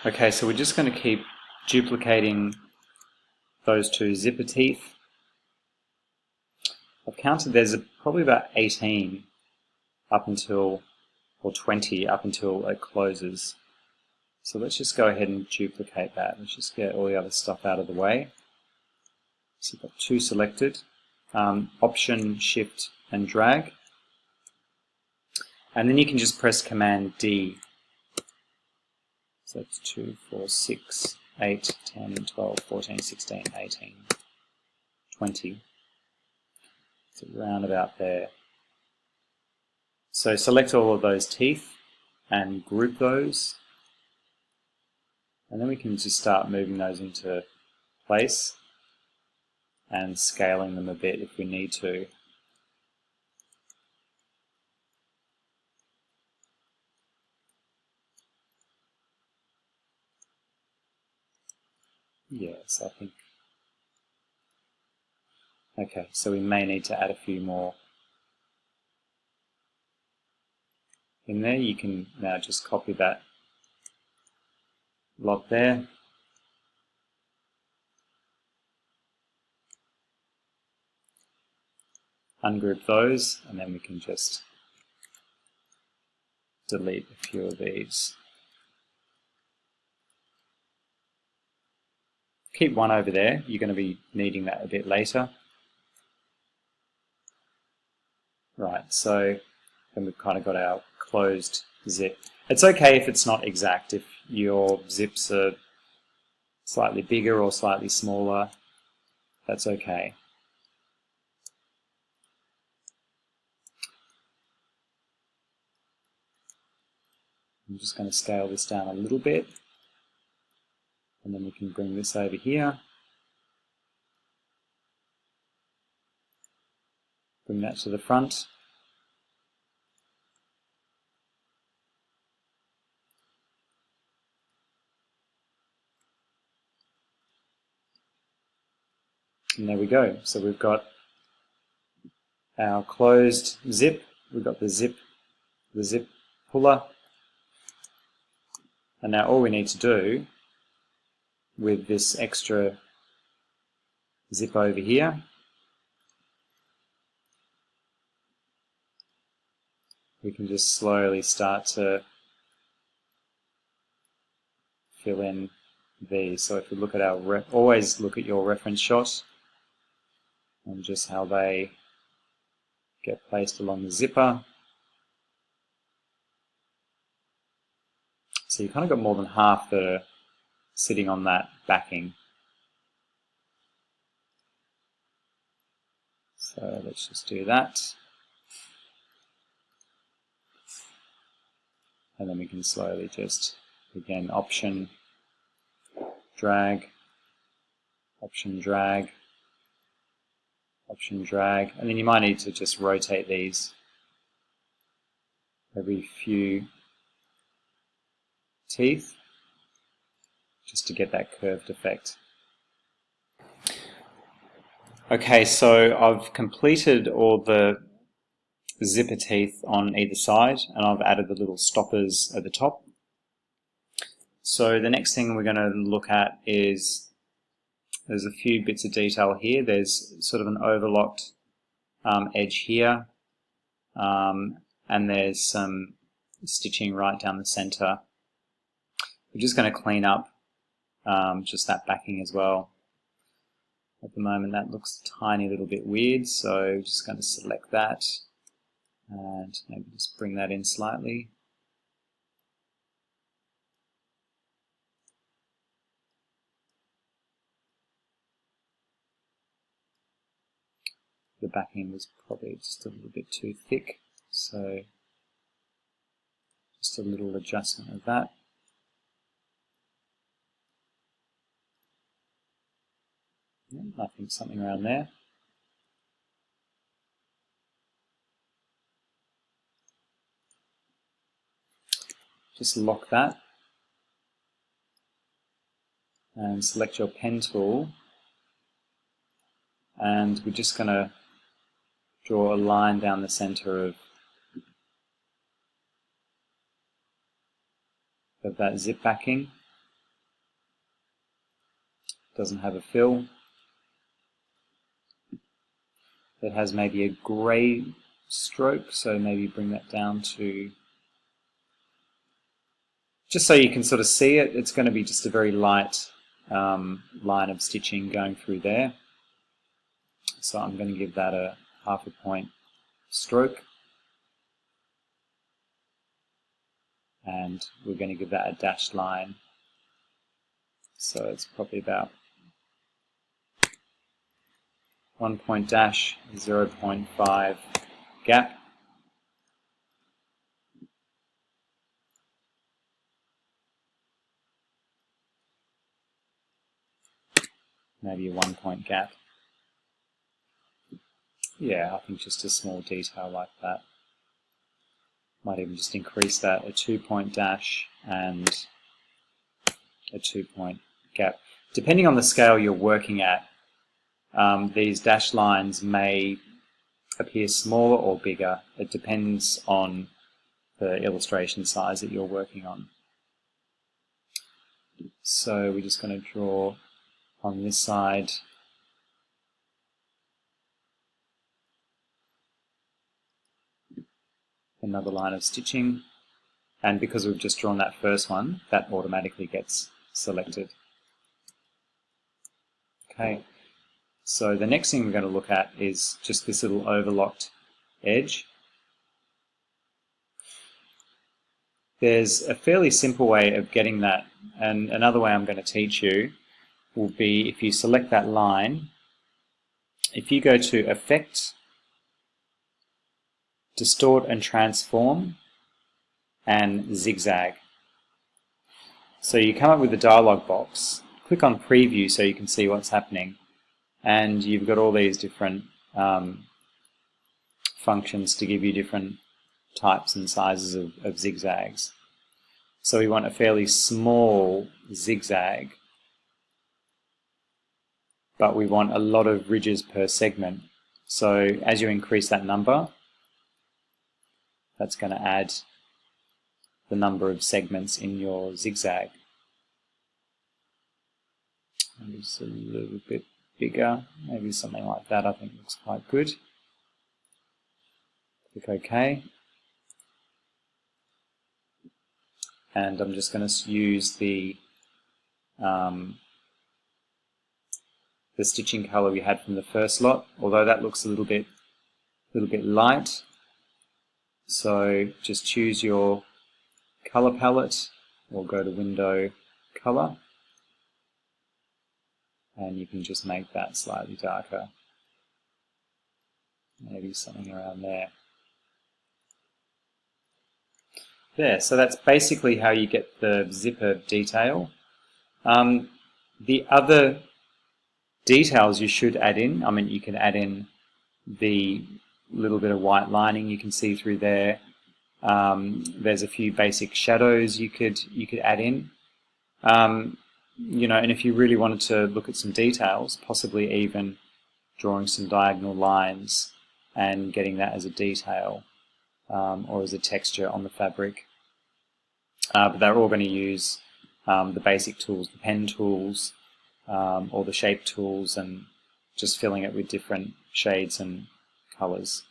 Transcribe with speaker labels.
Speaker 1: Okay, so we're just going to keep duplicating those two zipper teeth. I've counted there's probably about 18 up until, or 20 up until it closes. So let's just go ahead and duplicate that. Let's just get all the other stuff out of the way. So we've got two selected. Option, Shift, and drag. And then you can just press Command D. So that's 2, 4, 6, 8, 10, 12, 14, 16, 18, 20. So round about there. So select all of those teeth and group those. And then we can just start moving those into place and scaling them a bit if we need to. Yes, I think. Okay, so we may need to add a few more in there. You can now just copy that lot there. Ungroup those, and then we can just delete a few of these. Keep one over there. You're going to be needing that a bit later. Right, so then we've kind of got our closed zip. It's okay if it's not exact, if your zips are slightly bigger or slightly smaller, that's okay. I'm just going to scale this down a little bit, and then we can bring this over here. Bring that to the front. And there we go. So we've got our closed zip, we've got the zip puller, and now all we need to do with this extra zip over here, we can just slowly start to fill in these. So if we look at our, always look at your reference shot and just how they get placed along the zipper. So you've kind of got more than half that are sitting on that backing. So let's just do that. And then we can slowly just, again, option, drag, option, drag, option, drag. And then you might need to just rotate these every few teeth just to get that curved effect. Okay, so I've completed all the zipper teeth on either side, and I've added the little stoppers at the top. So the next thing we're going to look at is, there's a few bits of detail here. There's sort of an overlocked edge here, and there's some stitching right down the center. We're just going to clean up just that backing as well. At the moment that looks a tiny little bit weird, so just going to select that and maybe just bring that in slightly. The backing was probably just a little bit too thick, so just a little adjustment of that. Yeah, I think something around there. Just lock that and select your pen tool, and we're just going to draw a line down the center of that zip backing. doesn't have a fill. That has maybe a grey stroke, so maybe bring that down to, just so you can sort of see it, it's going to be just a very light line of stitching going through there. So I'm going to give that a 0.5 point stroke. And we're going to give that a dashed line. So it's probably about 1 point dash, 0.5 gap. Maybe a 1 point gap. Yeah, I think just a small detail like that. Might even just increase that, a 2 point dash and a 2 point gap. Depending on the scale you're working at, these dash lines may appear smaller or bigger. It depends on the illustration size that you're working on. So we're just going to draw on this side another line of stitching, and because we've just drawn that first one, that automatically gets selected. Okay, so the next thing we're going to look at is just this little overlocked edge. There's a fairly simple way of getting that, and another way I'm going to teach you will be if you select that line, if you go to Effect, Distort and Transform, and Zigzag. So you come up with the dialog box, click on Preview so you can see what's happening, and you've got all these different functions to give you different types and sizes of zigzags. So we want a fairly small zigzag, but we want a lot of ridges per segment. So as you increase that number, that's going to add the number of segments in your zigzag. Maybe just a little bit bigger, maybe something like that I think looks quite good. Click OK. And I'm just going to use the stitching color we had from the first lot, although that looks a little bit light. So just choose your color palette or go to Window, Color, and you can just make that slightly darker. Maybe something around there. There, so that's basically how you get the zipper detail. The other details you should add in, I mean, you can add in the little bit of white lining you can see through there. There's a few basic shadows you could add in. You know, and if you really wanted to look at some details, possibly even drawing some diagonal lines and getting that as a detail or as a texture on the fabric. But they're all going to use the basic tools, the pen tools, or the shape tools, and just filling it with different shades and colors.